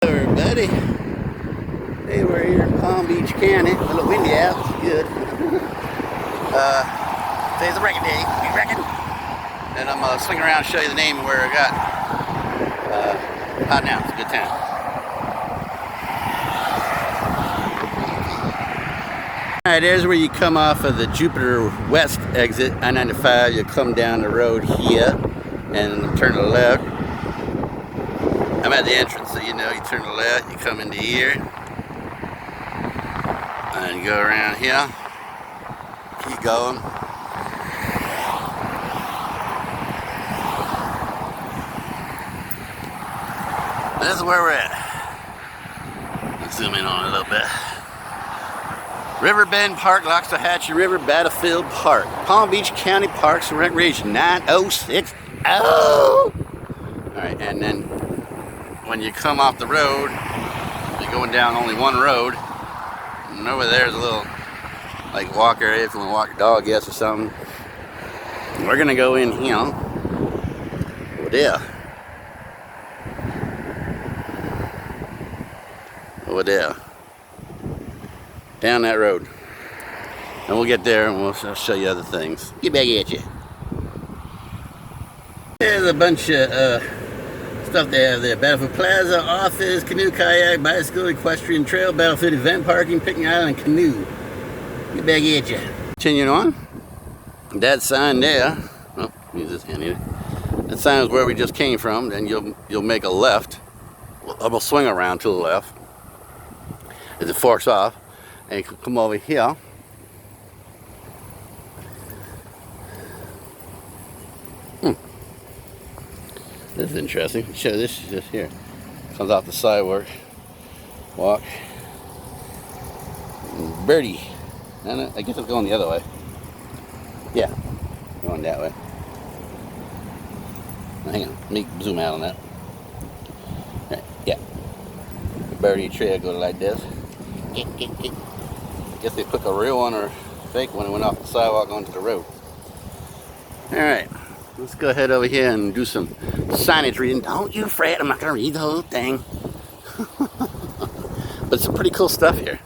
Hello everybody. Hey, we're here in Palm Beach County. A little windy out, it's good. Today's a wrecking day, we reckon. And I'm gonna swing around and show you the name of where I got. Hot now, it's a good time. Alright, there's where you come off of the Jupiter West exit, I-95. You come down the road here and turn to the left. I'm at the entrance, so you know, you turn to the left, you come into here, and you go around here, keep going. This is where we're at. Let's zoom in on it a little bit. Riverbend Park, Loxahatchee River, Battlefield Park, Palm Beach County Parks and Recreation, 906. Oh! Alright, and then when you come off the road, you're going down only one road, and over there's a little like walk area if you want to walk your dog, yes, or something. And we're gonna go in here, over there, down that road, and we'll get there and we'll show you other things. Get back at you. There's a bunch of stuff they have there. Battlefield Plaza, office, canoe, kayak, bicycle, equestrian trail, battlefield event parking, picnic island, canoe. Get back at you. Continuing on, that sign there, oh, use this hand here. That sign is where we just came from. Then you'll make a left. We'll swing around to the left as it forks off, and you can come over here. This is interesting. I'll show this just here. Comes off the sidewalk. Walk. Birdie. I guess it's going the other way. Yeah, going that way. Hang on, let me zoom out on that. Right, yeah. The birdie trail goes like this. Guess they put a real one or fake one and went off the sidewalk onto the road. Alright. Let's go ahead over here and do some signage reading. Don't you fret, I'm not going to read the whole thing. But some pretty cool stuff here.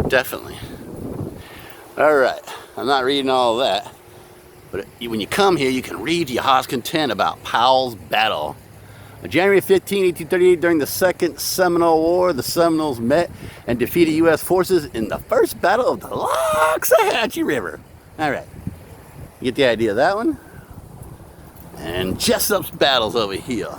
Definitely. Alright, I'm not reading all of that. But when you come here, you can read to your heart's content about Powell's Battle. On January 15, 1838, during the Second Seminole War, the Seminoles met and defeated U.S. forces in the First Battle of the Loxahatchee River. Alright, you get the idea of that one? And Jessup's battles over here.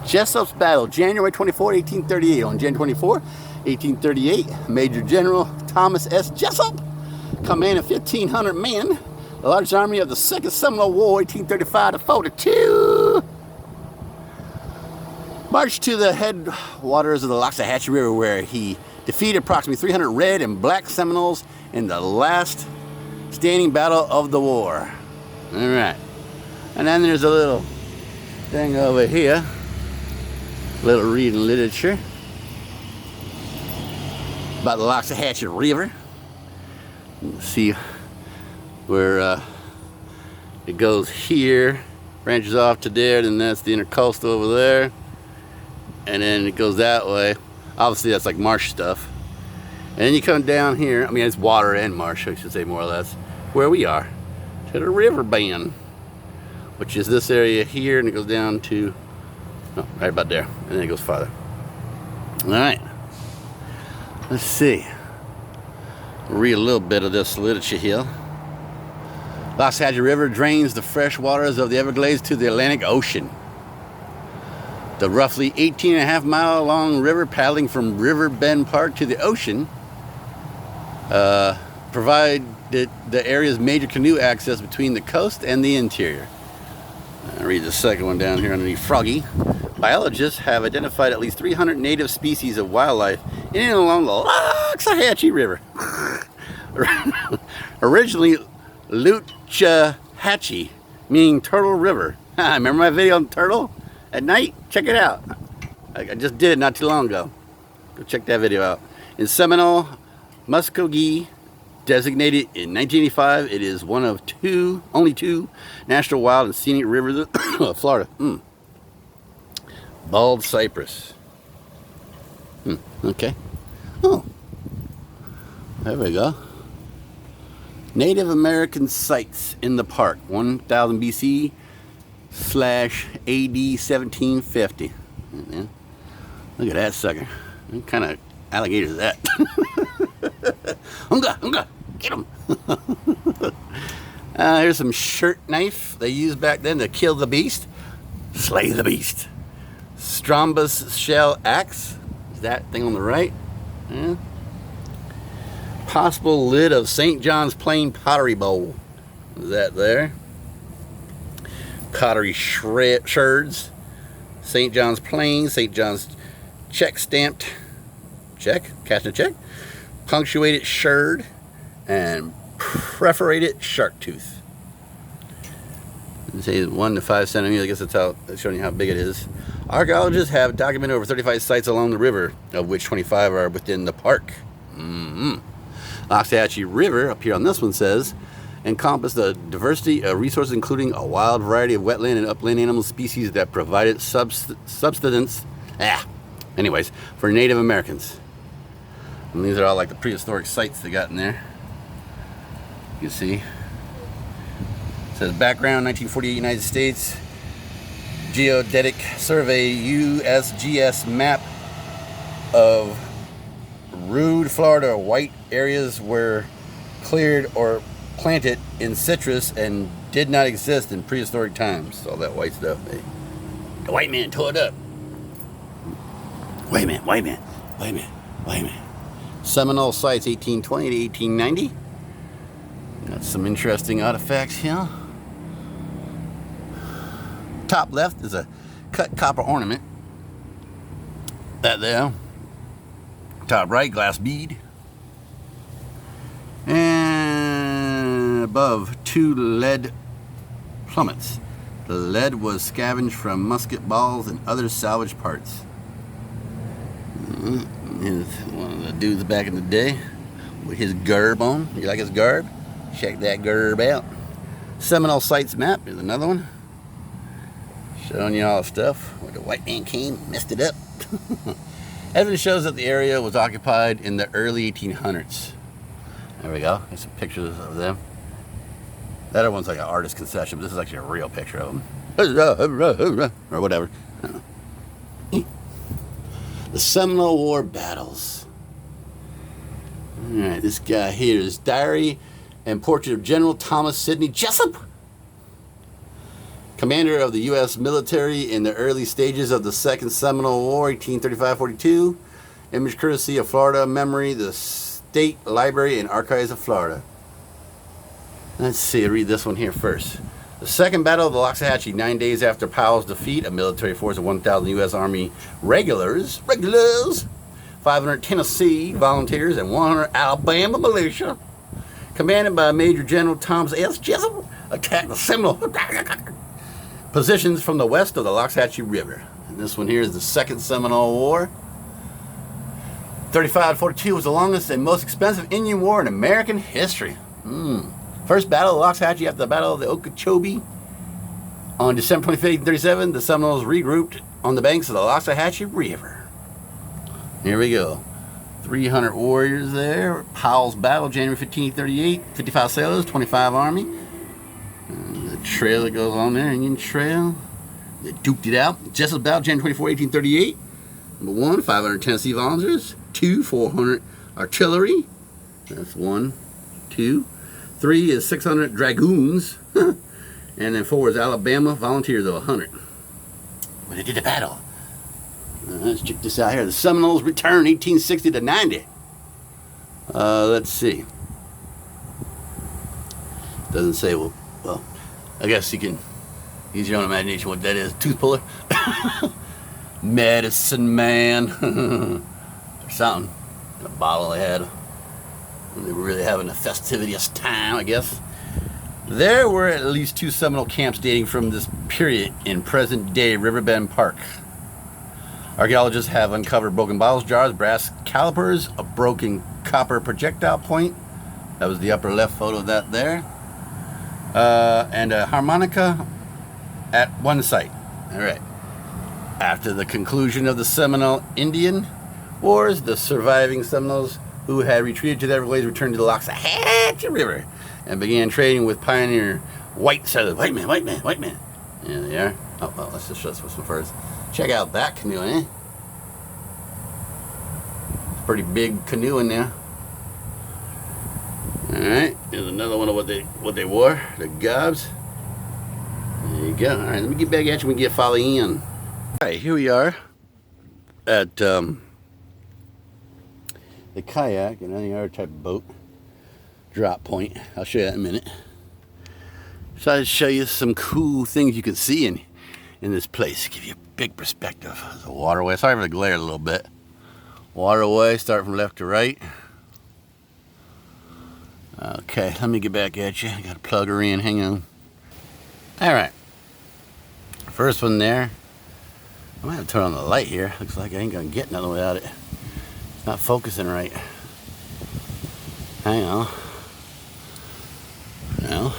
Jessup's battle, January 24, 1838. On January 24, 1838, Major General Thomas S. Jessup, commanding 1,500 men, the largest army of the Second Seminole War, 1835 to 42, marched to the headwaters of the Loxahatchee River, where he defeated approximately 300 red and black Seminoles in the last standing battle of the war. Alright, and then there's a little thing over here, little reading literature about the Loxahatchee River. Let's see where it goes here, branches off to there, then that's the intercoastal over there, and then it goes that way. Obviously that's like marsh stuff, and then you come down here, I mean it's water and marsh, I should say, more or less, where we are. To the Riverbend, which is this area here, and it goes down to, no, right about there, and then it goes farther. Alright, let's see. Read a little bit of this literature here. Loxahatchee River drains the fresh waters of the Everglades to the Atlantic Ocean. The roughly 18.5-mile long river paddling from Riverbend Park to the ocean provide the area's major canoe access between the coast and the interior. I'll read the second one down here underneath Froggy. Biologists have identified at least 300 native species of wildlife in and along the Loxahatchee River. Originally Loxahatchee, meaning Turtle River. Remember my video on turtle at night? Check it out. I just did it not too long ago. Go check that video out. In Seminole, Muskogee, designated in 1985, it is one of only two national wild and scenic rivers of Florida. Bald cypress. Okay. Oh, there we go. Native American sites in the park, 1000 BC / AD 1750. Yeah. Look at that sucker. What kind of alligator is that? Unga, get him. Here's some shirt knife they used back then to kill the beast. Slay the beast. Strombus shell axe. Is that thing on the right? Yeah. Possible lid of St. John's Plain pottery bowl. Is that there? Pottery sherds. St. John's Plain. St. John's check stamped. Check. Cashing a check. Punctuated sherd. And perforated shark tooth. Say 1 to 5 centimeters. I guess that's how it's showing you how big it is. Archaeologists have documented over 35 sites along the river, of which 25 are within the park. Loxahatchee River, up here on this one, says, encompassed a diversity of resources, including a wild variety of wetland and upland animal species that provided subsistence, for Native Americans. And these are all like the prehistoric sites they got in there. You can see. It says background, 1948 United States Geodetic Survey USGS map of Rude, Florida. White areas were cleared or planted in citrus and did not exist in prehistoric times. All that white stuff. The white man tore it up. Wait a minute. Seminole sites 1820 to 1890. Got some interesting artifacts here. Top left is a cut copper ornament. That there. Top right, glass bead. And above, 2 lead plummets. The lead was scavenged from musket balls and other salvaged parts. Here's one of the dudes back in the day with his garb on. You like his garb? Check that garb out. Seminole Sites map. Here's another one. Showing you all the stuff where the white man came, messed it up. Evidence shows that the area was occupied in the early 1800s. There we go. There's some pictures of them. That other one's like an artist concession, but this is actually a real picture of them. Or whatever. The Seminole War battles. Alright, this guy here is Diary and Portrait of General Thomas Sidney Jessup, commander of the U.S. military in the early stages of the Second Seminole War, 1835-42. Image courtesy of Florida Memory, the State Library and Archives of Florida. Let's see, I'll read this one here first. The Second Battle of the Loxahatchee, 9 days after Powell's defeat, a military force of 1,000 U.S. Army regulars, 500 Tennessee volunteers, and 100 Alabama militia, commanded by Major General Thomas S. Jessup, attacked the Seminole positions from the west of the Loxahatchee River. And this one here is the Second Seminole War. 35-42 was the longest and most expensive Indian war in American history. First battle of the Loxahatchee after the Battle of the Okeechobee. On December 25, 1837, the Seminoles regrouped on the banks of the Loxahatchee River. Here we go. 300 warriors there. Powell's Battle, January 15, 1838. 55 sailors, 25 Army. The trail that goes on there, Indian Trail. They duked it out. Jessup's Battle, January 24, 1838. Number 1, 500 Tennessee volunteers. 2, 400 artillery. That's 1, 2. 3 is 600 dragoons. And then 4 is Alabama volunteers of 100. When they did the battle. Let's check this out here. The Seminoles returned 1860 to 90. Let's see. Doesn't say, well, I guess you can use your own imagination what that is. Tooth puller. Medicine man. Or something. A bottle they had. They were really having a festivious time, I guess. There were at least 2 Seminole camps dating from this period in present-day Riverbend Park. Archaeologists have uncovered broken bottles, jars, brass calipers, a broken copper projectile point. That was the upper left photo of that there. And a harmonica at one site. All right. After the conclusion of the Seminole Indian Wars, the surviving Seminoles who had retreated to the Everglades returned to the Loxahatchee River and began trading with pioneer white settlers. White man, white man, white man. Yeah, they are. Oh, well, let's just show this one first. Check out that canoe, eh? It's a pretty big canoe in there. Alright, here's another one of what they wore, the gobs. There you go. Alright, let me get back at you and get follow in. Alright, here we are at the kayak and any other type of boat drop point. I'll show you that in a minute. So I'll show you some cool things you can see in this place. Give you a big perspective. There's a waterway. Sorry for the glare a little bit. Waterway, start from left to right. Okay, let me get back at you. I gotta plug her in. Hang on. Alright. First one there. I might have to turn on the light here. Looks like I ain't gonna get nothing without it. It's not focusing right. Hang on. No.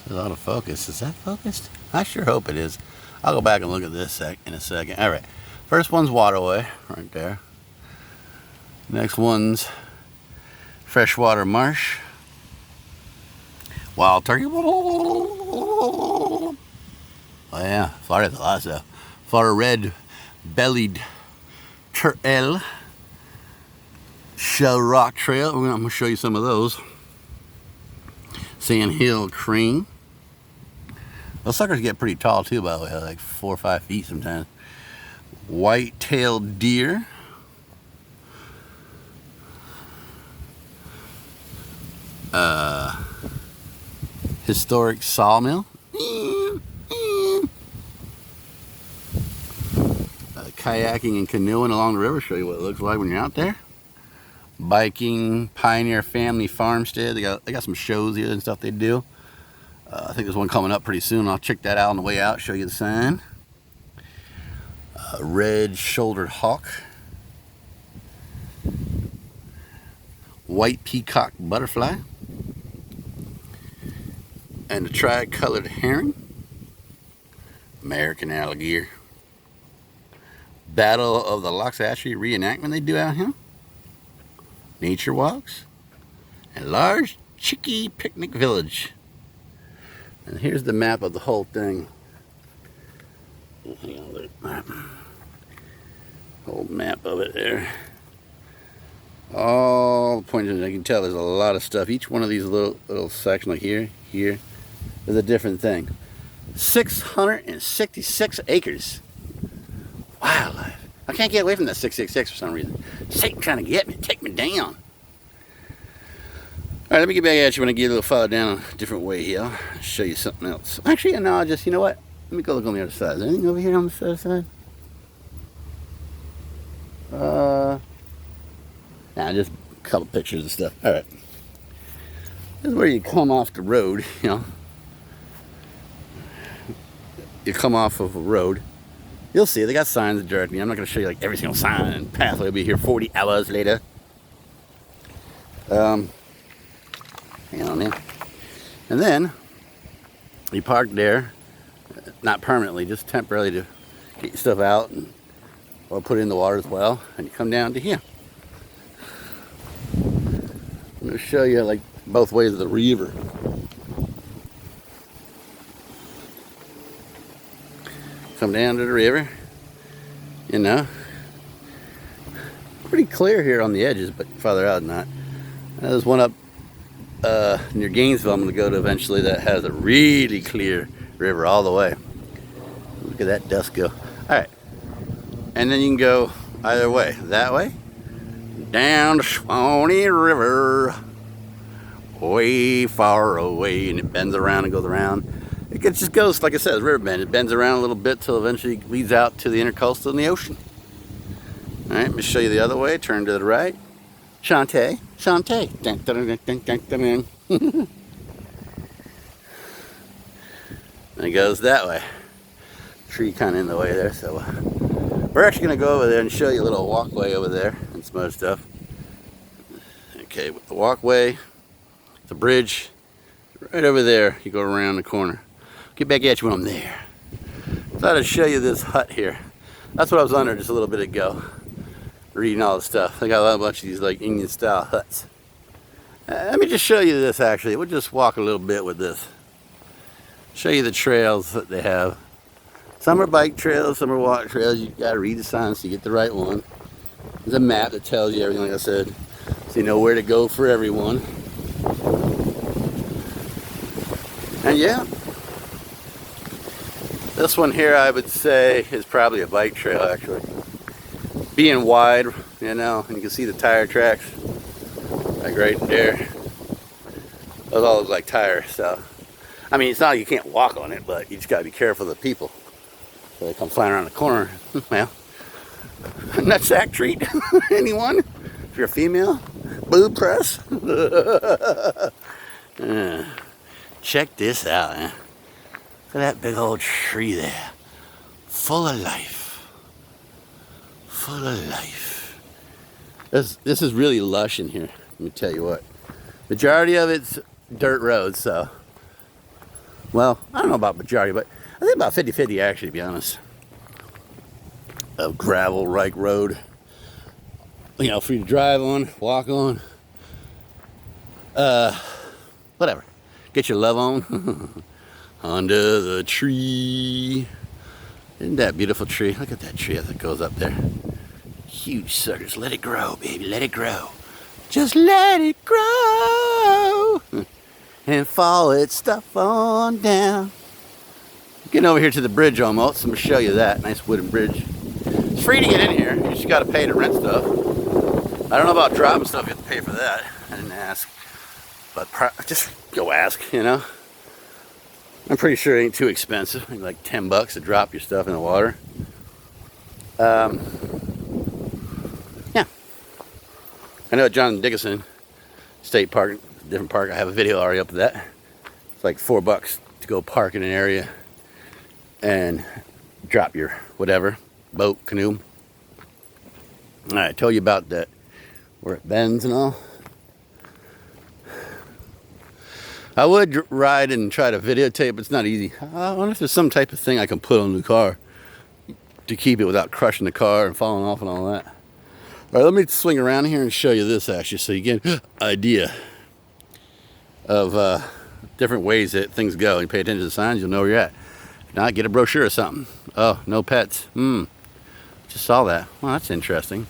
It's out of focus. Is that focused? I sure hope it is. I'll go back and look at this in a second. Alright. First one's waterway, right there. Next one's freshwater marsh. Wild turkey. Oh yeah, Florida's a lot of stuff. Florida red-bellied turtle. Shell rock trail. I'm going to show you some of those. Sand hill crane. Those suckers get pretty tall too, by the way, like 4 or 5 feet sometimes. White-tailed deer. Historic sawmill. Kayaking and canoeing along the river. Show you what it looks like when you're out there. Biking, Pioneer Family Farmstead. They got some shows here and stuff they do. I think there's one coming up pretty soon. I'll check that out on the way out. Show you the sign. Red-shouldered hawk. White peacock butterfly. And the tri-colored heron. American alligator. Battle of the Loxahatchee reenactment they do out here. Nature walks. And large Chicky picnic village. And here's the map of the whole thing. Hang on, look. Whole map of it there. All the points, I can tell there's a lot of stuff. Each one of these little sections, like here, is a different thing. 666 acres. Wildlife. I can't get away from that 666 for some reason. Satan trying to get me, take me down. All right, let me get back at you when I get a little farther down a different way here. I'll show you something else. Actually, no, you know what? Let me go look on the other side. Is there anything over here on the other side? Nah, just a couple pictures and stuff. All right. This is where you come off the road, you know. You come off of a road. You'll see, they got signs that direct me. I'm not going to show you like every single sign and pathway. Will be here 40 hours later. Hang on, man. And then you park there, not permanently, just temporarily to get your stuff out and or put it in the water as well. And you come down to here. I'm going to show you like both ways of the river. Come down to the river, you know, pretty clear here on the edges, but farther out not. There's one up near Gainesville I'm going to go to eventually that has a really clear river all the way. Look at that dust go. Alright, and then you can go either way. That way, down the Swanee River, way far away, and it bends around and goes around. It just goes, like I said, riverbend. It bends around a little bit till eventually leads out to the intercoastal and the ocean. All right, let me show you the other way. Turn to the right. Shantae. Shantae. Dun, dun, dun, dun, dun, dun, dun. And it goes that way. Tree kind of in the way there, so we're actually going to go over there and show you a little walkway over there and some other stuff. Okay, with the walkway, the bridge, Right over there, you go around the corner. Get back at you when I'm there. Thought I'd show you this hut here. That's what I was under just a little bit ago, reading all the stuff. They got a bunch of these like Indian style huts. Let me just show you this actually. We'll just walk a little bit with this. Show you the trails that they have. Some are bike trails, some are walk trails. You gotta read the signs so you get the right one. There's a map that tells you everything, like I said, so you know where to go for everyone. And yeah, this one here I would say is probably a bike trail actually. Being wide, you know, and you can see the tire tracks like right there. Those all look like tires, so I mean it's not like you can't walk on it, but you just gotta be careful of the people. So they come flying around the corner. Well, nutsack treat. Anyone? If you're a female, boob press. Check this out, man. Look at that big old tree there. Full of life. Full of life. This is really lush in here. Let me tell you what. Majority of it's dirt roads, so. Well, I don't know about majority, but I think about 50-50 actually, to be honest. Of gravel, right road. You know, free to drive on, walk on. Whatever. Get your love on. Under the tree. Isn't that a beautiful tree? Look at that tree as it goes up there. Huge suckers. Let it grow, baby. Let it grow. Just let it grow. And follow its stuff on down. Getting over here to the bridge almost. I'm going to show you that. Nice wooden bridge. It's free to get in here. You just got to pay to rent stuff. I don't know about dropping stuff. You have to pay for that. I didn't ask. But just go ask, you know. I'm pretty sure it ain't too expensive. Like $10 to drop your stuff in the water. Yeah. I know at John Dickinson State Park, different park, I have a video already up to that. It's like $4 to go park in an area and drop your whatever, boat, canoe. I told you about that, where it bends and all. I would ride and try to videotape, but it's not easy. I wonder if there's some type of thing I can put on the car to keep it without crushing the car and falling off and all that. All right, let me swing around here and show you this actually, so you get an idea of different ways that things go. You pay attention to the signs, you'll know where you're at. If not, get a brochure or something. Oh, no pets. Just saw that. Well, that's interesting.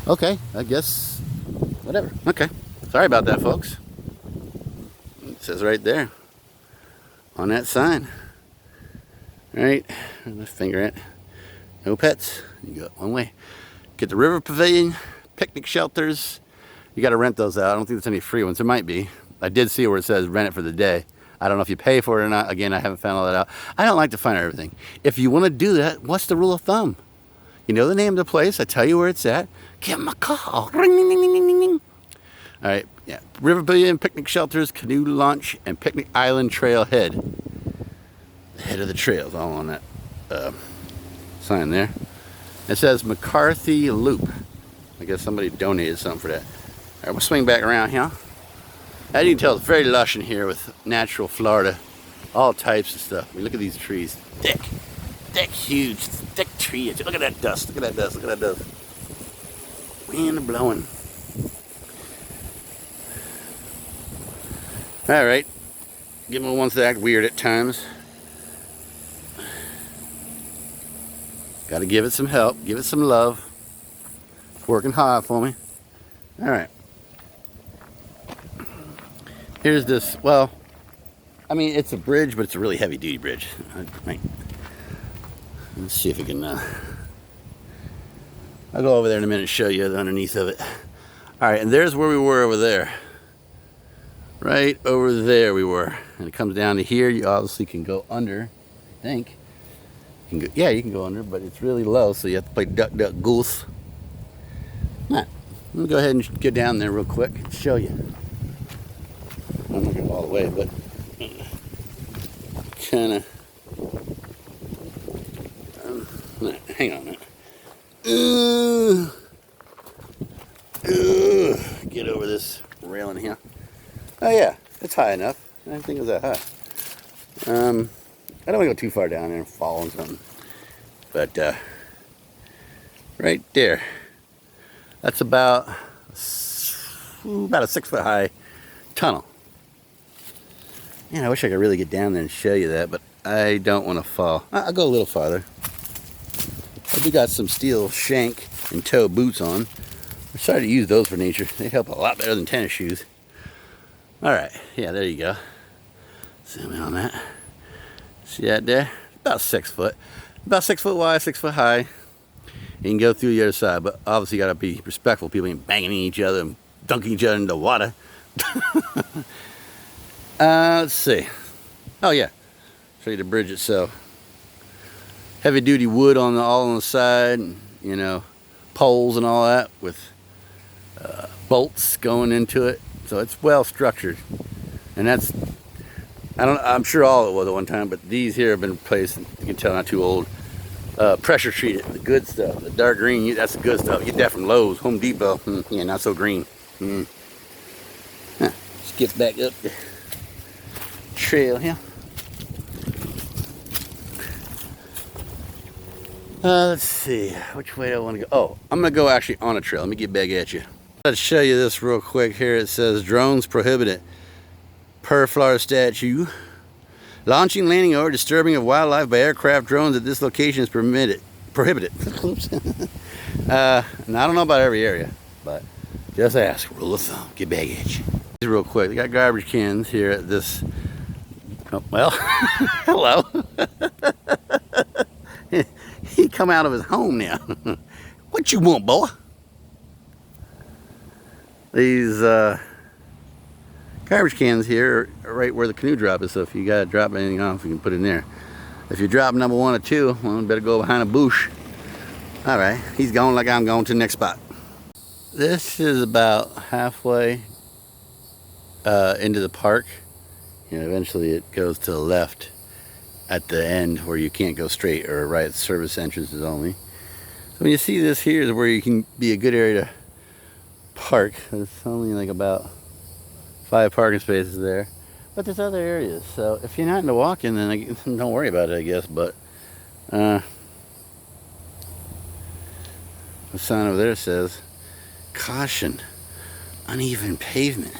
Okay, I guess, whatever. Okay, sorry about that, folks. It says right there on that sign. All right, let's finger it. No pets. You go one way. Get the river pavilion, picnic shelters. You got to rent those out. I don't think there's any free ones. There might be. I did see where it says rent it for the day. I don't know if you pay for it or not. Again, I haven't found all that out. I don't like to find out everything. If you want to do that, what's the rule of thumb? You know the name of the place. I tell you where it's at. Give them a call. Ring, ding, ding, ding, ding, ding. All right, yeah. River pavilion, picnic shelters, canoe launch, and picnic island trailhead. The head of the trails, all on that sign there. It says McCarthy Loop. I guess somebody donated something for that. All right, we'll swing back around here. As you can tell, it's very lush in here with natural Florida. All types of stuff. I mean, look at these trees. Thick, huge, thick trees. Look at that dust. Look at that dust. Look at that dust. Wind blowing. All right. Give them ones that act weird at times. Got to give it some help. Give it some love. It's working hard for me. All right. Here's this, well, I mean, it's a bridge, but it's a really heavy-duty bridge. Let's see if we can, I'll go over there in a minute and show you the underneath of it. All right, and there's where we were over there. Right over there we were. And it comes down to here. You obviously can go under, I think. You can go, yeah, you can go under, but it's really low, so you have to play duck, duck, goose. All right, let me go ahead and get down there real quick and show you. I'm not going to go all the way, but kind of. Hang on a minute. Get over this railing here. Oh yeah, high enough. I didn't think it was that high. I don't want to go too far down there and fall on something. But right there, that's about a 6-foot high tunnel. Man, I wish I could really get down there and show you that, but I don't want to fall. I'll go a little farther. We got some steel shank and toe boots on. I decided to use those for nature. They help a lot better than tennis shoes. Alright, yeah, there you go. Zoom in on that. See that there? About 6 foot. About 6 foot wide, 6 foot high. You can go through the other side, but obviously you gotta be respectful. People ain't banging each other and dunking each other into water. Let's see. Oh yeah, show you the bridge itself. Heavy duty wood on all on the side, and, you know, poles and all that with bolts going into it. So it's well structured, and that's I'm sure all it was at one time, but these here have been replaced. You can tell not too old. Pressure treated, the good stuff. The dark green, that's the good stuff. You get that from Lowe's, Home Depot. Yeah, not so green. Let's get back up the trail here. Let's see, which way do I want to go? Oh, I'm going to go actually on a trail. Let me get back at you. Let's show you this real quick here. It says drones prohibited per Florida statute. Launching, landing, or disturbing of wildlife by aircraft drones at this location is prohibited. Oops. Now, I don't know about every area, but just ask. Rule of thumb. Get back at you. Real quick, they got garbage cans here at this. Oh, well, hello. He come out of his home now. What you want, boy? These garbage cans here are right where the canoe drop is, so if you gotta drop anything off, you can put it in there. If you drop number 1 or 2, well, you better go behind a bush. All right, he's going like I'm going to the next spot. This is about halfway into the park. You know, eventually it goes to the left at the end where you can't go straight, or right, service entrances only. So when you see this here is where you can be a good area to park. It's only like about 5 parking spaces there, but there's other areas. So if you're not into walking, then don't worry about it, I guess. But the sign over there says caution, uneven pavement.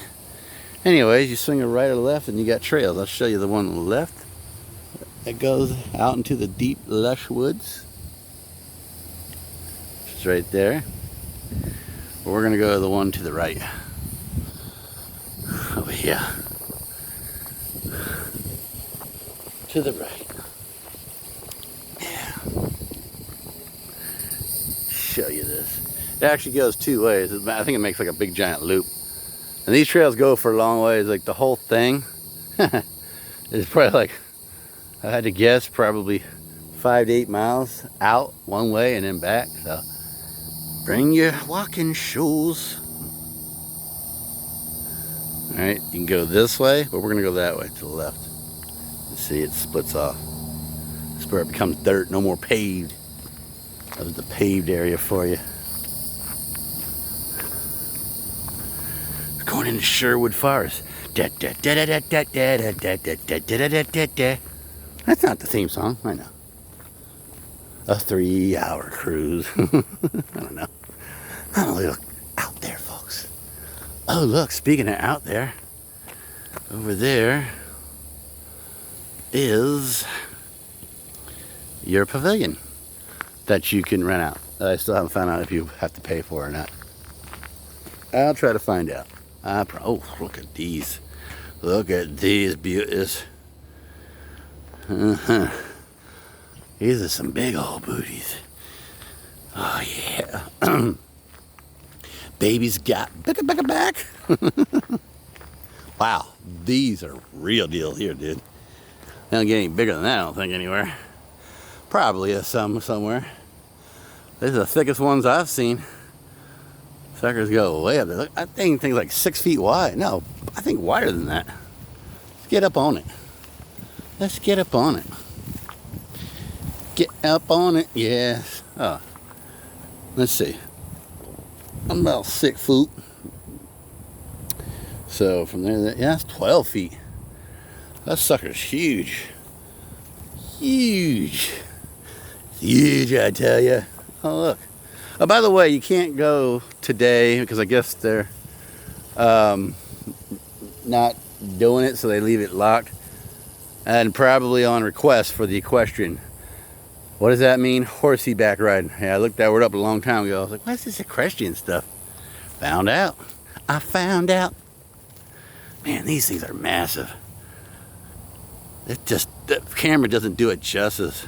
Anyways, you swing it right or left and you got trails. I'll show you the one on the left that goes out into the deep lush woods. It's right there. But we're gonna go to the one to the right. Over here. To the right. Yeah. Show you this. It actually goes 2 ways. I think it makes like a big giant loop. And these trails go for a long ways. Like the whole thing is probably like, I had to guess, probably 5 to 8 miles out one way and then back. So bring your walking shoes. All right, you can go this way, but we're gonna go that way to the left. You see, it splits off. This is where it becomes dirt, no more paved. That was the paved area for you. Going into Sherwood Forest. That's not the theme song, I know. A 3-hour cruise. I don't know. I'm a little out there, folks. Oh, look, speaking of out there, over there is your pavilion that you can rent out. I still haven't found out if you have to pay for it or not. I'll try to find out. Oh, look at these. Look at these beauties. These are some big old booties. Oh, yeah. Baby's got back. Wow, these are real deal here, dude. They don't get any bigger than that, I don't think, anywhere. Probably somewhere. These are the thickest ones I've seen. Suckers go way up there. Look, I think things like 6 feet wide. No, I think wider than that. Let's get up on it. Let's get up on it. Get up on it, yes. Oh, let's see. I'm about 6 foot. So from there, yeah, it's 12 feet. That sucker's huge. Huge. Huge, I tell you. Oh, look. Oh, by the way, you can't go today because I guess they're not doing it, so they leave it locked. And probably on request for the equestrian. What does that mean? Horsey back riding. Yeah, I looked that word up a long time ago. I was like, what's this equestrian stuff? Found out. I found out. Man, these things are massive. It just, the camera doesn't do it justice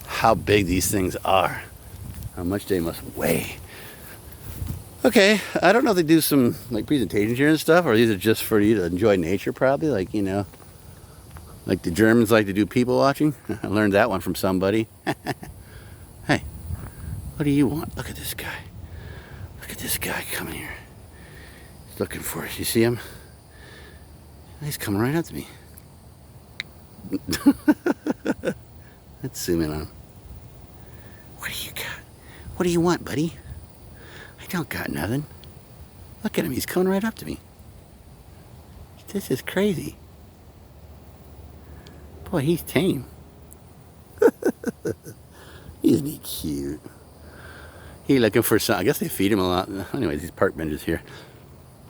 how big these things are. How much they must weigh. Okay, I don't know if they do some like presentations here and stuff, or these are just for you to enjoy nature probably, like, you know, like the Germans like to do people watching. I learned that one from somebody. Hey, what do you want? Look at this guy. Look at this guy coming here. He's looking for us. You see him? He's coming right up to me. Let's zoom in on him. What do you got? What do you want, buddy? I don't got nothing. Look at him. He's coming right up to me. This is crazy. Boy, he's tame. Isn't he cute? He looking for some. I guess they feed him a lot. Anyways, these park benches here.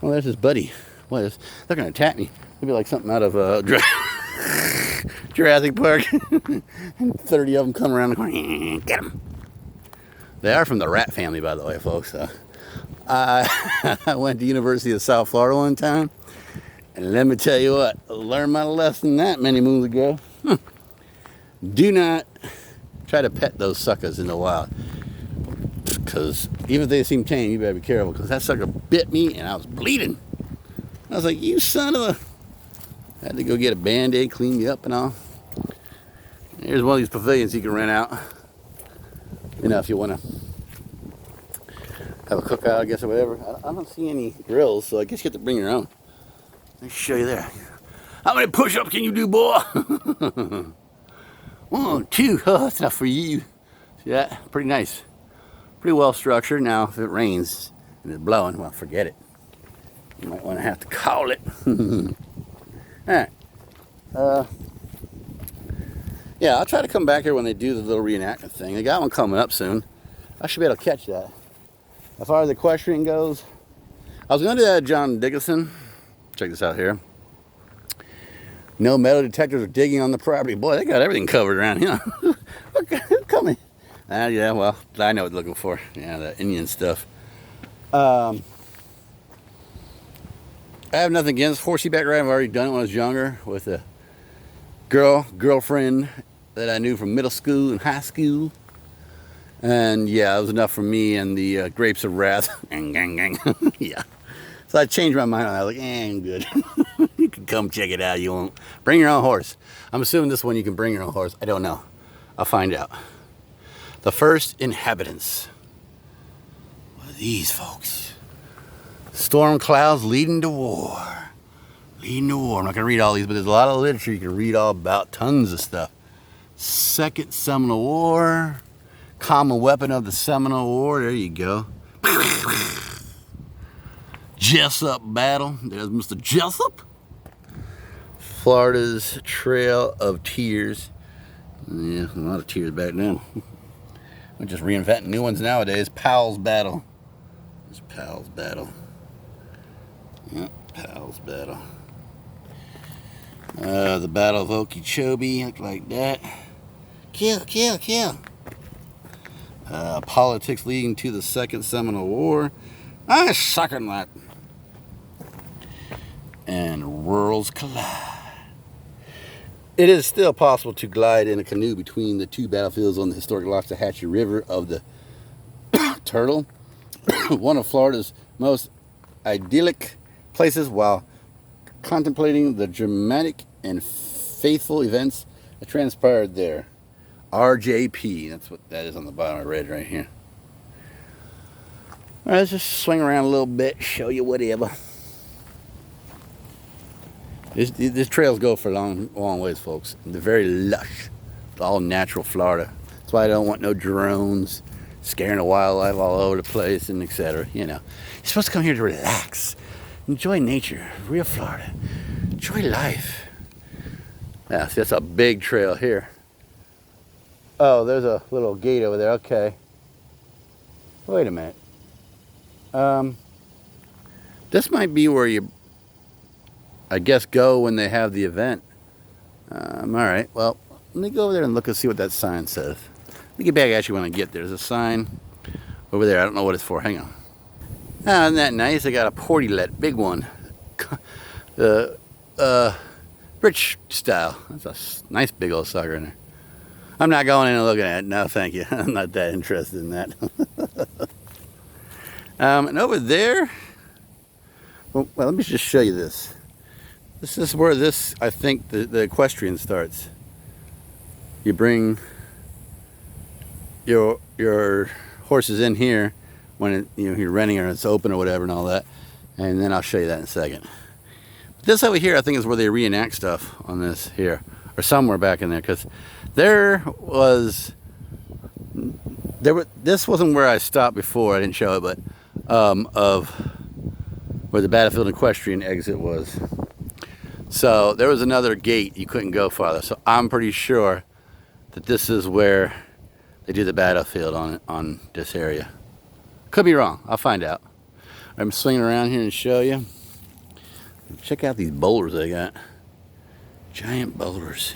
Well, there's his buddy. What is? They're gonna attack me. It'll be like something out of Jurassic Park. And 30 of them come around the corner. Get them. They are from the rat family, by the way, folks. I went to University of South Florida one time, and let me tell you what, I learned my lesson that many moons ago. Do not try to pet those suckers in the wild, because even if they seem tame, you better be careful, because that sucker bit me and I was bleeding. I was like, you son of a... I had to go get a Band-Aid, clean me up and all. Here's one of these pavilions you can rent out. You know, if you want to have a cookout, I guess, or whatever. I don't see any grills, so I guess you have to bring your own. Let me show you there. How many push-ups can you do, boy? 1, 2. Oh, that's enough for you. See that? Pretty nice. Pretty well structured. Now, if it rains and it's blowing, well, forget it. You might want to have to call it. Alright. Yeah, I'll try to come back here when they do the little reenactment thing. They got one coming up soon. I should be able to catch that. As far as the equestrian goes, I was going to do that at John Dickinson. Check this out here. No metal detectors are digging on the property. Boy, they got everything covered around here. Look, coming. Yeah, well, I know what they're looking for. Yeah, that Indian stuff. I have nothing against horseback riding. I've already done it when I was younger with a girlfriend that I knew from middle school and high school. And yeah, it was enough for me and the grapes of wrath. Yeah. So I changed my mind on that. I was like, I'm good. You can come check it out. You won't. Bring your own horse. I'm assuming this one you can bring your own horse. I don't know. I'll find out. The first inhabitants were these folks. Storm clouds leading to war. Leading to war. I'm not going to read all these, but there's a lot of literature you can read all about. Tons of stuff. Second Seminole War. Common weapon of the Seminole War. There you go. Jessup battle. There's Mr. Jessup. Florida's Trail of Tears. Yeah, a lot of tears back then. We're just reinventing new ones nowadays. Powell's battle. There's Powell's battle. Yep, Powell's battle. The Battle of Okeechobee, look like that. Kill, kill, kill. Politics leading to the Second Seminole War. I suck on that. And worlds collide. It is still possible to glide in a canoe between the two battlefields on the historic Loxahatchee River of the Turtle, one of Florida's most idyllic places, while contemplating the dramatic and faithful events that transpired there. RJP, that's what that is on the bottom. I read right here. All right, let's just swing around a little bit, show you whatever. These trails go for a long ways, folks. They're very lush. It's all natural Florida. That's why I don't want no drones scaring the wildlife all over the place and etc. You know, you're supposed to come here to relax. Enjoy nature, real Florida. Enjoy life. Yeah, see, that's a big trail here. Oh, there's a little gate over there. Okay. Wait a minute. This might be where you, I guess, go when they have the event. All right. Well, let me go over there and look and see what that sign says. Let me get back at you when I get there. There's a sign over there. I don't know what it's for. Hang on. Ah, isn't that nice? I got a portilet, big one. Rich style. That's a nice big old sucker in there. I'm not going in and looking at it. No, thank you. I'm not that interested in that. And over there, well, let me just show you this. This is where this, I think, the equestrian starts. You bring your horses in here when it, you're renting or it's open or whatever and all that, and then I'll show you that in a second. But this over here, I think, is where they reenact stuff on this here, or somewhere back in there, because this wasn't where I stopped before. I didn't show it, but of where the Battlefield Equestrian exit was. So there was another gate, you couldn't go farther. So I'm pretty sure that this is where they do the battlefield on this area. Could be wrong. I'll find out. I'm swinging around here and show you. Check out these boulders they got. Giant boulders,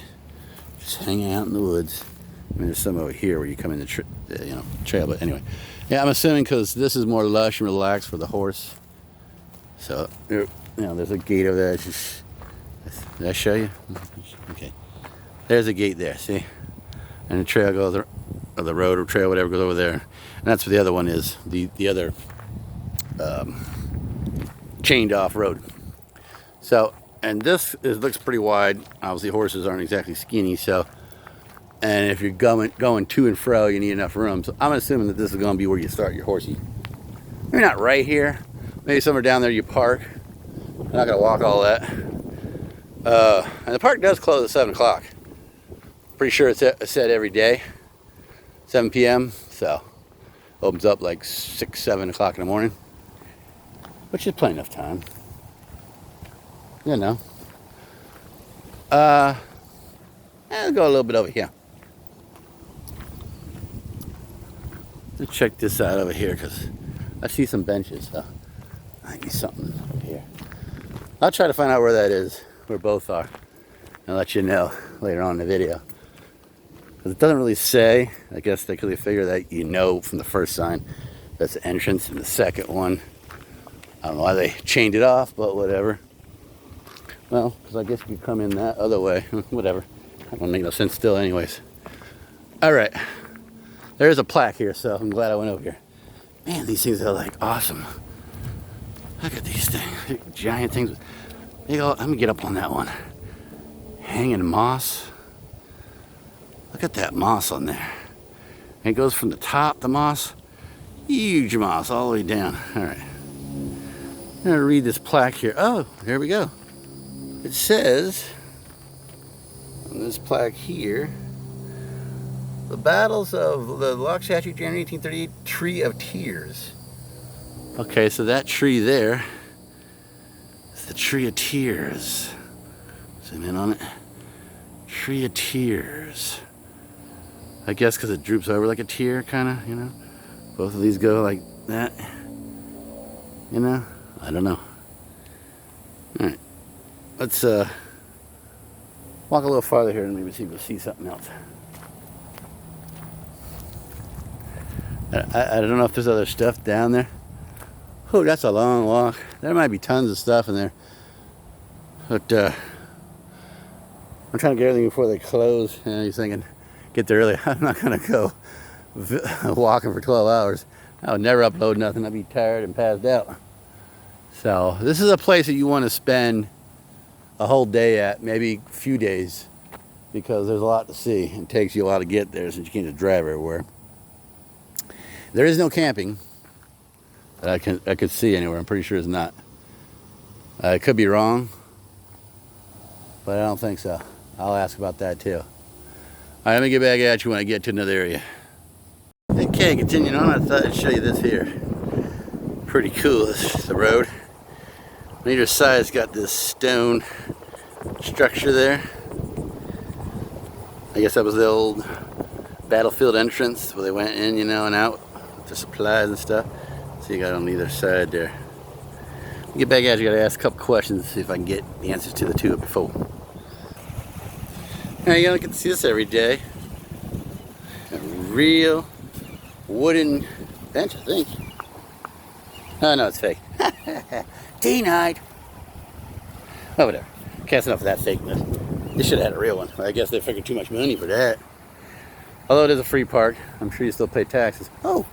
just hanging out in the woods. I mean, there's some over here where you come in the trail, but anyway. Yeah, I'm assuming because this is more lush and relaxed for the horse. So, there's a gate over there. Did I show you? Okay. There's a gate there, see? And the trail goes, or the road or trail, whatever, goes over there. And that's where the other one is, the other chained off road. So, and this looks pretty wide. Obviously, horses aren't exactly skinny, so, and if you're going to and fro, you need enough room. So I'm assuming that this is going to be where you start your horsey. Maybe not right here. Maybe somewhere down there you park. I'm not going to walk all that. And the park does close at 7 o'clock. Pretty sure it's set every day, 7 p.m. So opens up like 6, 7 o'clock in the morning, which is plenty enough time. I'll go a little bit over here. Let's check this out over here because I see some benches. So I need something over here. I'll try to find out where that is, where both are, and let you know later on in the video. Because it doesn't really say. I guess they could figure that from the first sign that's the entrance, and the second one, I don't know why they chained it off, but whatever. Well, because I guess you could come in that other way. Whatever. That won't make no sense still anyways. Alright. There's a plaque here, so I'm glad I went over here. Man, these things are like awesome. Look at these things. Giant things. Let me get up on that one. Hanging moss. Look at that moss on there. And it goes from the top, the moss. Huge moss all the way down. Alright. I'm going to read this plaque here. Oh, there we go. It says, on this plaque here, the battles of the Loxahatchee, January 1838, Tree of Tears. Okay, so that tree there is the Tree of Tears. Zoom in on it. Tree of Tears. I guess because it droops over like a tear, kind of, Both of these go like that. I don't know. Alright. Let's walk a little farther here and maybe see if we'll see something else. I don't know if there's other stuff down there. Oh, that's a long walk. There might be tons of stuff in there. But I'm trying to get everything before they close. You're thinking, get there early. I'm not going to go walking for 12 hours. I would never upload nothing. I'd be tired and passed out. So this is a place that you want to spend a whole day at, maybe a few days, because there's a lot to see. It takes you a while to get there since you can't just drive everywhere. There is no camping that I could see anywhere. I'm pretty sure it's not. I could be wrong, but I don't think so. I'll ask about that too. All right, let me get back at you when I get to another area. Okay, continuing on, I thought I'd show you this here. Pretty cool. This is the road. On either side's got this stone structure there. I guess that was the old battlefield entrance where they went in, you know, and out to supplies and stuff. So you got on either side there. Get back out, you gotta ask a couple questions to see if I can get the answers to the two before. Now you don't get to see this every day. A real wooden bench, I think. Oh no, it's fake. Denied. Oh, whatever. Can't enough of that fakeness. They should have had a real one. I guess they figured too much money for that. Although it is a free park, I'm sure you still pay taxes. Oh,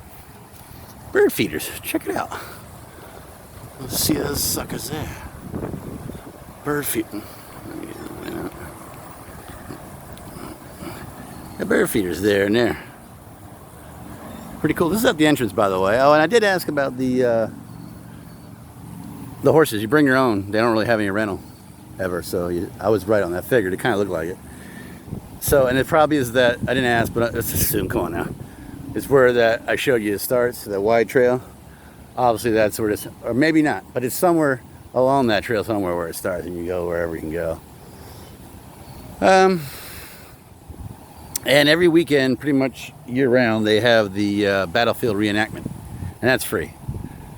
bird feeders. Check it out. Let's see those suckers there. Bird feeding. The bird feeders there and there. Pretty cool. This is at the entrance, by the way. Oh, and I did ask about the horses. You bring your own. They don't really have any rental ever, so I was right on that figure. They kind of look like it. So, and it probably is that, I didn't ask, but let's assume, come on now. It's where that I showed you it starts, that wide trail. Obviously that's where it's, or maybe not, but it's somewhere along that trail somewhere where it starts and you go wherever you can go. And every weekend, pretty much year round, they have the battlefield reenactment, and that's free.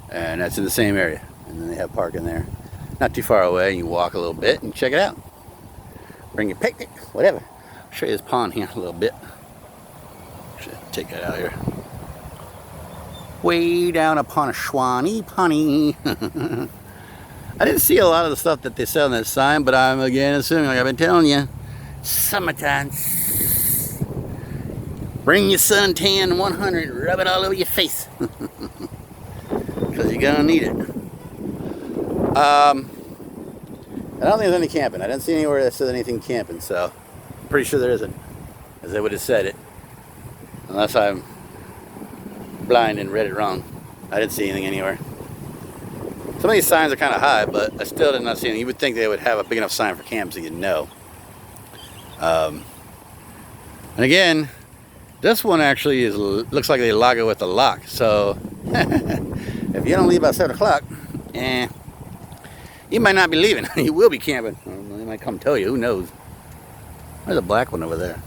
And that's in the same area. And then they have parking there. Not too far away, and you walk a little bit and check it out. Bring your picnic, whatever. I'll show you this pond here a little bit. Should take that out here. Way down upon a Shawnee Pony. I didn't see a lot of the stuff that they sell on that sign, but I'm again assuming, like I've been telling you, summertime. Bring your suntan 100, rub it all over your face. Because you're gonna need it. I don't think there's any camping. I didn't see anywhere that said anything camping, so I'm pretty sure there isn't, as they would have said it. Unless I'm blind and read it wrong. I didn't see anything anywhere. Some of these signs are kind of high, but I still did not see anything. You would think they would have a big enough sign for camps so you'd know. And again, this one actually looks like they log it with a lock. So if you don't leave by 7 o'clock, you might not be leaving. You will be camping. They might come tell you. Who knows? There's a black one over there.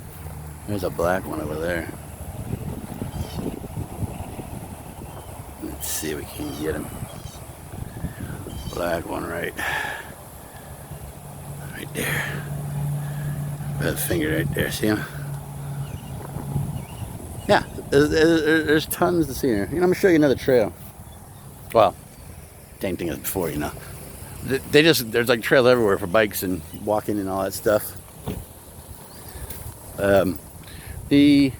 There's a black one over there. Let's see if we can get him. Black one right there. By the finger right there. See him? Yeah, there's tons to see here. You know, I'm gonna show you another trail. Well, same thing as before, you know. There's like trails everywhere for bikes and walking and all that stuff. The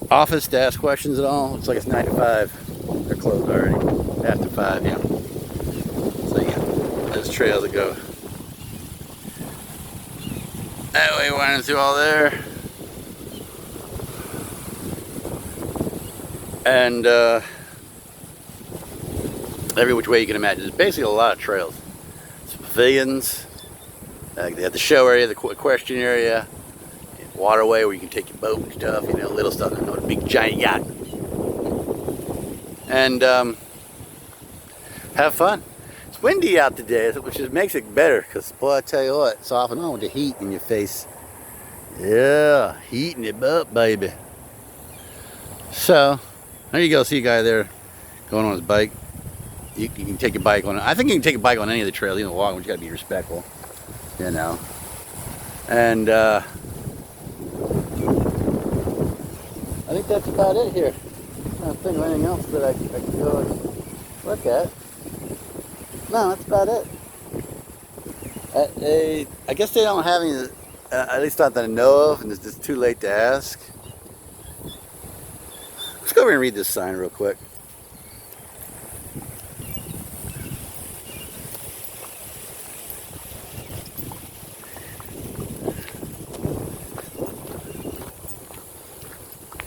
office to ask questions at all, looks like it's 9 to 5. They're closed already. After 5, yeah. So yeah, there's trails that go that way, winding through all there. And every which way you can imagine. There's basically a lot of trails. Some pavilions. They have the show area, the equestrian area, waterway where you can take your boat and stuff, you know, little stuff, not a big giant yacht. And have fun. It's windy out today, which makes it better, because boy, I tell you what, it's off and on with the heat in your face. Yeah, heating it up, baby. So, there you go, see a guy there going on his bike. You can take your bike on. I think you can take a bike on any of the trails, even walking, but you gotta be respectful, you know. And I think that's about it here. I'm trying to think of anything else that I can go and look at. No, that's about it. I guess they don't have any, at least not that I know of, and it's just too late to ask. Let's go over and read this sign real quick.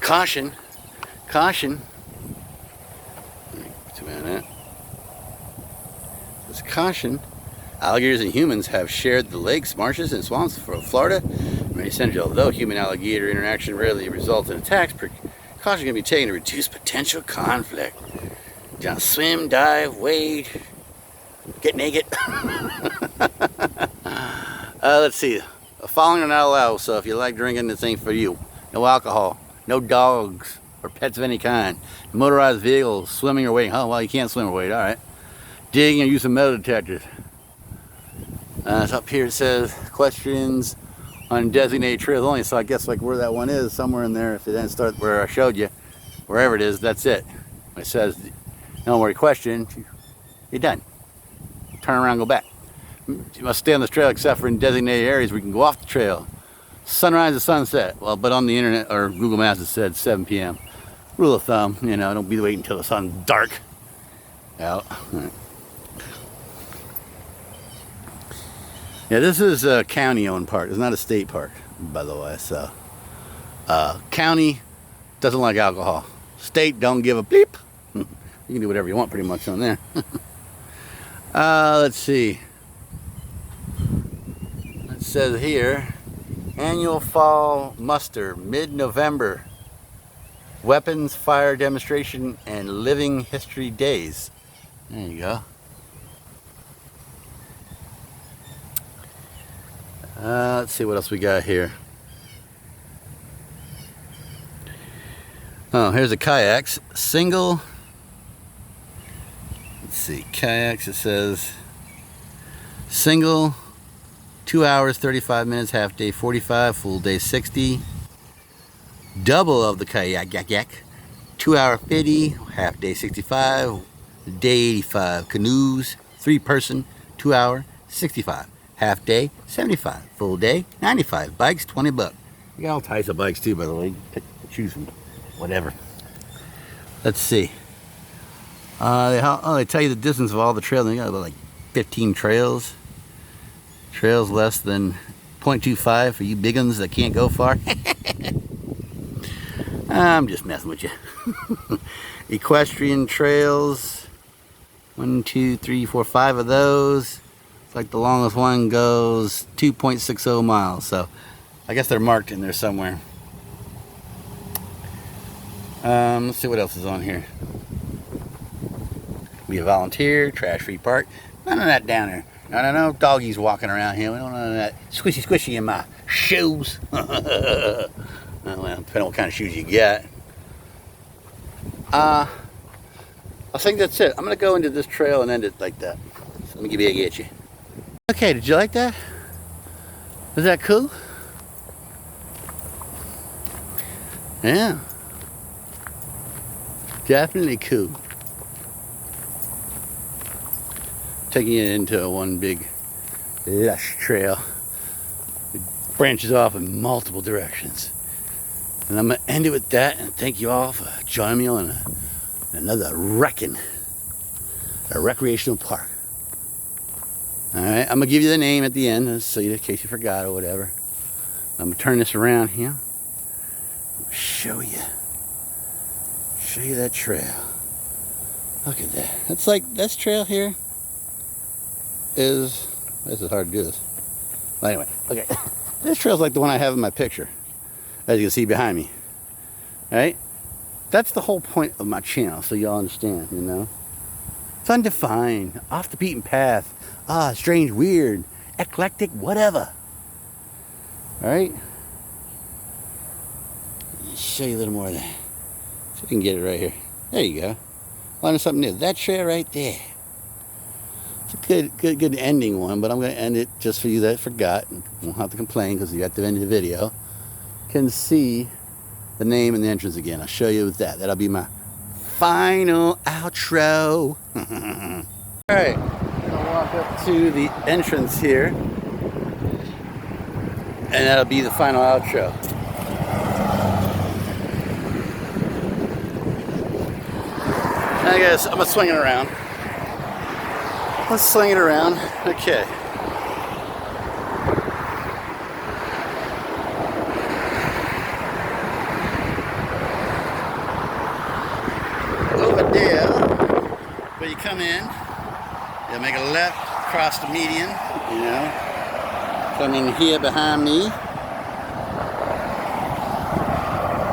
Caution, caution. Wait a minute. It's caution. Alligators and humans have shared the lakes, marshes, and swamps of Florida for many centuries. Although human-alligator interaction rarely results in attacks, precautions can be taken to reduce potential conflict. Don't swim, dive, wade, get naked. Let's see. Following are not allowed, so if you like drinking, this ain't for you. No alcohol, no dogs or pets of any kind, motorized vehicles, swimming or wading. Oh, well, you can't swim or wade, all right. Digging or use of metal detectors. It's up here it says equestrians on designated trails only, so I guess like where that one is, somewhere in there, if it didn't start where I showed you, wherever it is, that's it. When it says no more equestrian, you're done. Turn around, go back. You must stay on this trail except for in designated areas where you can go off the trail. Sunrise to sunset. Well, but on the internet or Google Maps it said 7 p.m. Rule of thumb, you know, don't be waiting until the sun's dark out. Right. Yeah, this is a county-owned park. It's not a state park, by the way. So, county doesn't like alcohol. State don't give a bleep. You can do whatever you want pretty much on there. Let's see. It says here, annual fall muster, mid-November. Weapons, fire demonstration, and living history days. There you go. Let's see what else we got here. Oh, here's a kayaks. Single. Let's see. Kayaks, it says single 2 hours, 35 minutes, half day 45, full day 60. Double of the kayak, 2 hour 50, half day 65, day 85. Canoes, 3 person, 2 hour, 65. Half day, 75. Full day, 95. Bikes, $20. You got all types of bikes too, by the way. Choose from whatever. Let's see. They tell you the distance of all the trails. They got about like 15 trails. Trails less than 0.25 for you big ones that can't go far. I'm just messing with you. Equestrian Trails. 1, 2, 3, 4, 5 of those. It's like the longest one goes 2.60 miles. So I guess they're marked in there somewhere. Let's see what else is on here. Be a volunteer, trash-free park. None of that down there. No doggies walking around here. We don't know none of that squishy in my shoes. Well, depending on what kind of shoes you get. I think that's it. I'm gonna go into this trail and end it like that. So let me give you a get you. Okay, did you like that? Was that cool? Yeah. Definitely cool. Taking it into one big lush trail. It branches off in multiple directions. And I'm going to end it with that, and thank you all for joining me on another recreational park. Alright, I'm going to give you the name at the end, so in case you forgot or whatever. I'm going to turn this around here. Show you that trail. Look at that. It's like this trail here this is hard to do this. Well, anyway, okay. This trail's like the one I have in my picture, as you can see behind me. Right? That's the whole point of my channel, so y'all understand, you know. It's undefined, off the beaten path, strange, weird, eclectic, whatever. Alright? Show you a little more of that. See if we can get it right here. There you go. Learning something new. That trail right there. It's a good ending one, but I'm going to end it just for you that forgot. And won't have to complain because you got the end of the video. Can see the name and the entrance again. I'll show you with that. That'll be my final outro. Alright, I'm going to walk up to the entrance here. And that'll be the final outro. I guess I'm going to swing it around. Let's swing it around. Okay. Over there, where you come in, you'll make a left, cross the median, you know. Come in here behind me.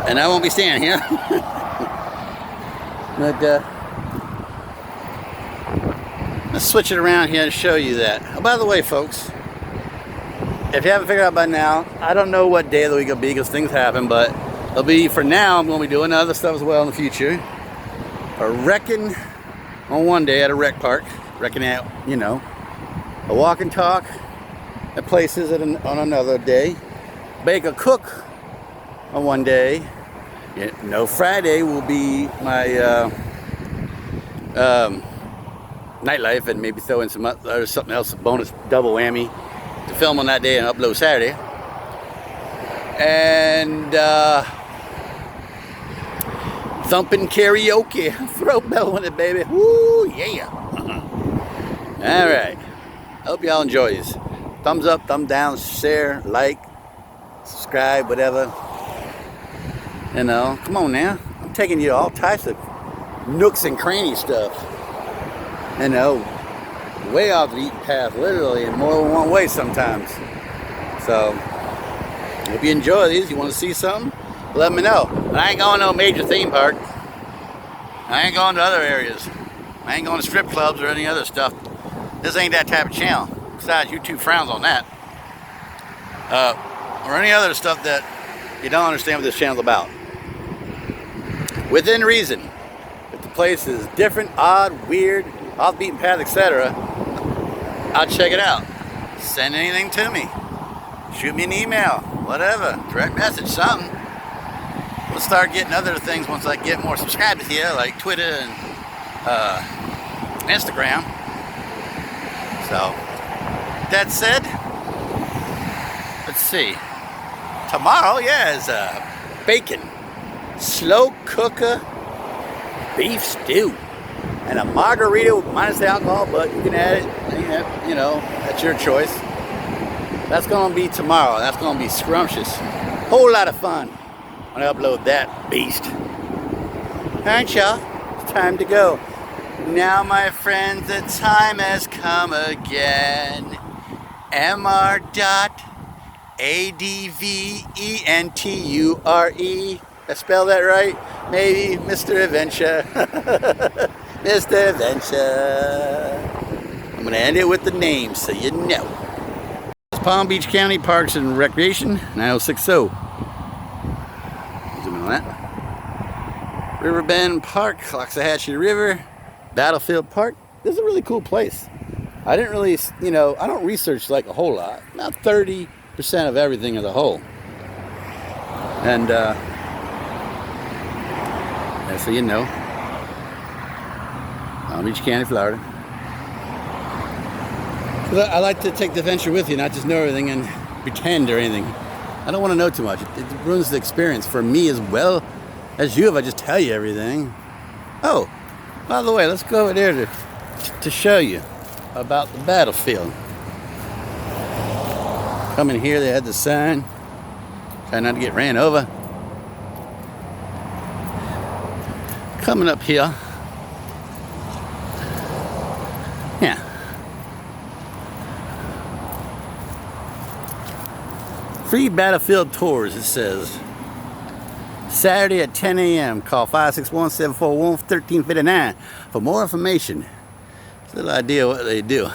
And I won't be standing here. But, Let's switch it around here and show you that. Oh, by the way, folks, if you haven't figured out by now, I don't know what day of the week it'll be because things happen, but it'll be, for now, I'm going to be doing other stuff as well in the future. A wrecking on one day at a rec park, wrecking out, you know, a walk and talk at places on another day, bake a cook on one day. Yeah, no, Friday will be my nightlife, and maybe throw in something else, a bonus double whammy to film on that day and upload Saturday. And thumping karaoke, throat belling it, baby. Woo, yeah. All right. Hope y'all enjoy this. Thumbs up, thumb down, share, like, subscribe, whatever. You know, come on now. I'm taking you to all types of nooks and cranny stuff. You know, way off the beaten path, literally, in more than one way sometimes. So, if you enjoy these, you want to see something, let me know. But I ain't going to no major theme park. I ain't going to other areas. I ain't going to strip clubs or any other stuff. This ain't that type of channel. Besides, YouTube frowns on that. Or any other stuff that you don't understand what this channel's about. Within reason. If the place is different, odd, weird, off the beaten path, etc., I'll check it out. Send anything to me. Shoot me an email. Whatever. Direct message, something. We'll start getting other things once I get more subscribers here, like Twitter and Instagram. So, that said, let's see. Tomorrow, yeah, is bacon, slow cooker, beef stew, and a margarita minus the alcohol, but you can add it, you know, that's your choice. That's going to be tomorrow. That's going to be scrumptious. Whole lot of fun when I upload that beast. Alright, y'all, it's time to go. Now, my friends, the time has come again. Mr.ADVENTURE. I spell that right? Maybe Mr. Adventure. Mr. Adventure. I'm going to end it with the name so you know. It's Palm Beach County Parks and Recreation, 9060. Zoom in on that. Riverbend Park, Loxahatchee River, Battlefield Park. This is a really cool place. I didn't really, you know, I don't research like a whole lot. About 30% of everything as a whole. And, so you know, Palm Beach County, Florida. I like to take the adventure with you, not just know everything and pretend or anything. I don't want to know too much. It ruins the experience for me as well as you if I just tell you everything. Oh, by the way, let's go over there to show you about the battlefield. Coming here, they had the sign. Try not to get ran over. Coming up here. Yeah. Free battlefield tours, it says. Saturday at 10 a.m. Call 561-741-1359 for more information. It's a little idea what they do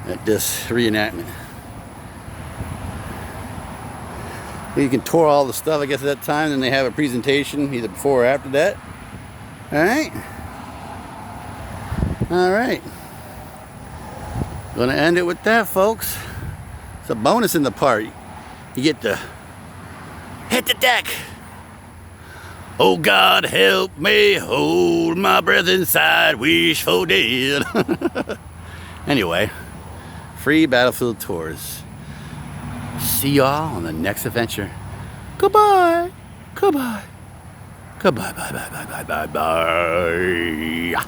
at this reenactment. You can tour all the stuff, I guess, at that time. Then they have a presentation either before or after that. Alright. Alright. Gonna end it with that, folks. It's a bonus in the part. You get to hit the deck. Oh God, help me, hold my breath inside, wish for dead. Anyway, free battlefield tours. See y'all on the next adventure. Goodbye. Goodbye. Goodbye. Bye. Bye. Bye. Bye. Bye. Bye.